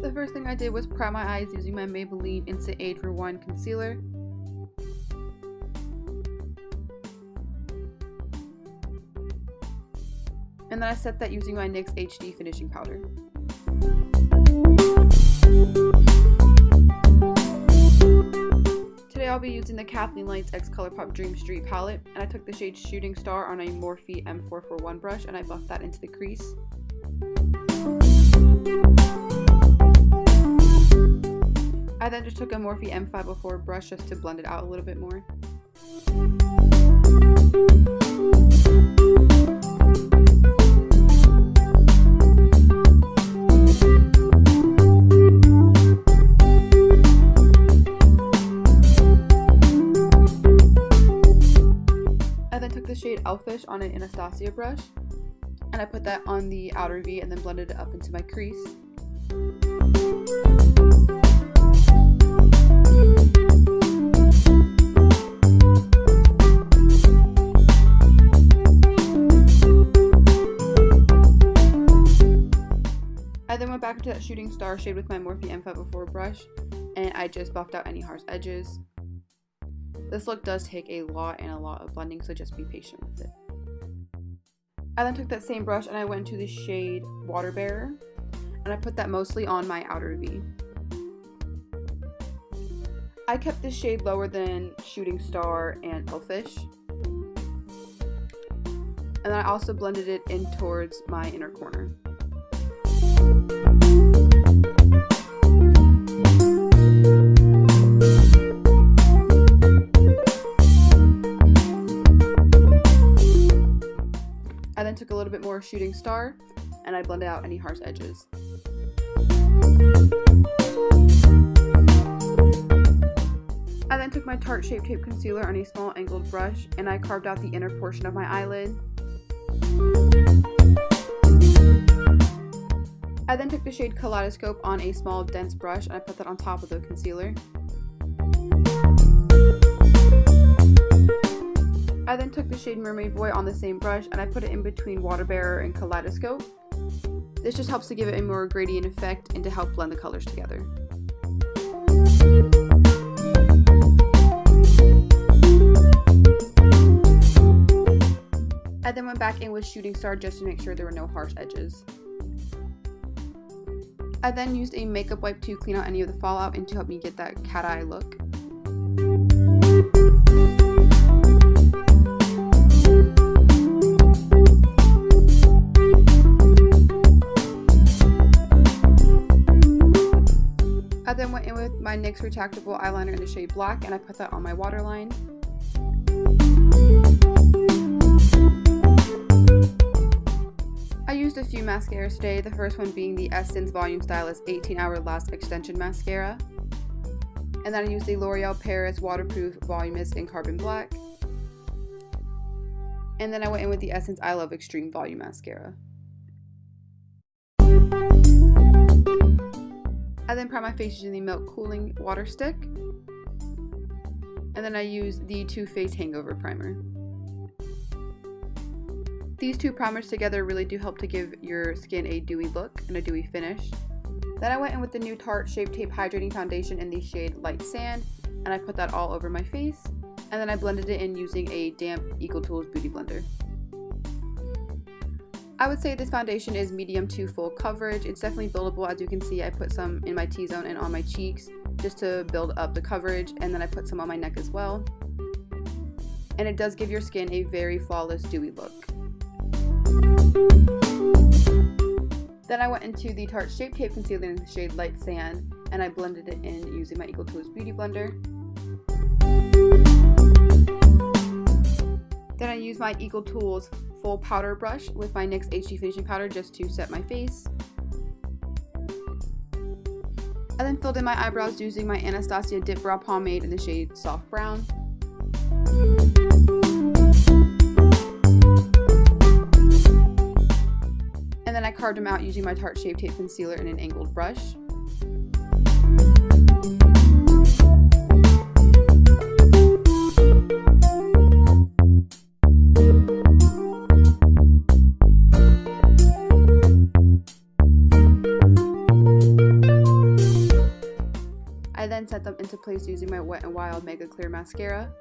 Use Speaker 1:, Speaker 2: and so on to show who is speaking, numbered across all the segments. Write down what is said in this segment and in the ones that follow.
Speaker 1: The first thing I did was prime my eyes using my Maybelline Instant Age Rewind Concealer. And then I set that using my NYX HD finishing powder. Today I'll be using the Kathleen Lights X Colourpop Dream Street Palette, and I took the shade Shooting Star on a Morphe M441 brush and I buffed that into the crease. I then just took a Morphe M504 brush just to blend it out a little bit more. I then took the shade Elfish on an Anastasia brush, and I put that on the outer V and then blended it up into my crease. I then went back into that Shooting Star shade with my Morphe M504 brush, and I just buffed out any harsh edges. This look does take a lot of blending, so just be patient with it. I then took that same brush and I went into the shade Water Bearer, and I put that mostly on my outer V. I kept this shade lower than Shooting Star and Elfish, and then I also blended it in towards my inner corner. I then took a little bit more Shooting Star and I blended out any harsh edges. I then took my Tarte Shape Tape concealer on a small angled brush and I carved out the inner portion of my eyelid. I then took the shade Kaleidoscope on a small dense brush and I put that on top of the concealer. I then took the shade Mermaid Boy on the same brush and I put it in between Water Bearer and Kaleidoscope. This just helps to give it a more gradient effect and to help blend the colors together. I then went back in with Shooting Star just to make sure there were no harsh edges. I then used a makeup wipe to clean out any of the fallout and to help me get that cat eye look. I then went in with my NYX retractable eyeliner in the shade Black and I put that on my waterline. I used a few mascaras today, the first one being the Essence Volume Stylist 18-Hour Last Extension Mascara. And then I used the L'Oreal Paris Waterproof Volumist in Carbon Black. And then I went in with the Essence I Love Extreme Volume Mascara. I then primed my face using the Milk Cooling Water Stick. And then I used the Too Faced Hangover Primer. These two primers together really do help to give your skin a dewy look and a dewy finish. Then I went in with the new Tarte Shape Tape Hydrating Foundation in the shade Light Sand, and I put that all over my face, and then I blended it in using a damp EcoTools Beauty Blender. I would say this foundation is medium to full coverage. It's definitely buildable. As you can see, I put some in my T-zone and on my cheeks just to build up the coverage, and then I put some on my neck as well. And it does give your skin a very flawless dewy look. Then I went into the Tarte Shape Tape Concealer in the shade Light Sand, and I blended it in using my EcoTools Beauty Blender. Then I used my EcoTools Full Powder Brush with my NYX HD Finishing Powder just to set my face. I then filled in my eyebrows using my Anastasia Dip Brow Pomade in the shade Soft Brown. And then I carved them out using my Tarte Shape Tape Concealer in an angled brush. them into place using my Wet n Wild Mega Clear Mascara.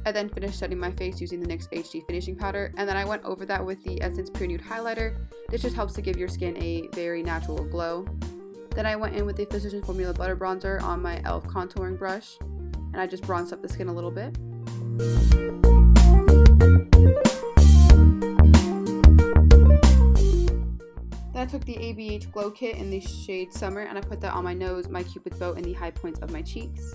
Speaker 1: I then finished setting my face using the NYX HD finishing powder, and then I went over that with the Essence Pure Nude highlighter. This just helps to give your skin a very natural glow. Then I went in with the Physician Formula Butter Bronzer on my e.l.f. contouring brush, and I just bronzed up the skin a little bit. Then I took the ABH Glow Kit in the shade Summer, and I put that on my nose, my Cupid's bow, and the high points of my cheeks.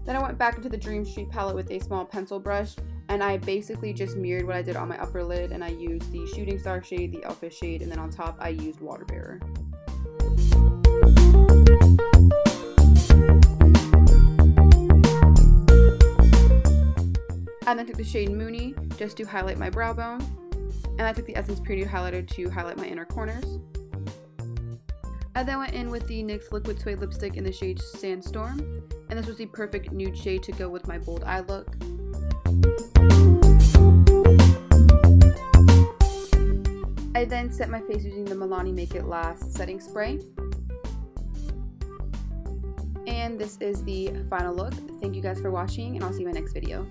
Speaker 1: Then I went back into the Dream Street palette with a small pencil brush, and I basically just mirrored what I did on my upper lid, and I used the Shooting Star shade, the Elfish shade, and then on top I used Water Bearer. I then took the shade Moony just to highlight my brow bone, and I took the Essence Pure Nude highlighter to highlight my inner corners. I then went in with the NYX Liquid Suede lipstick in the shade Sandstorm, and this was the perfect nude shade to go with my bold eye look. I then set my face using the Milani Make It Last setting spray. And this is the final look. Thank you guys for watching, and I'll see you in my next video.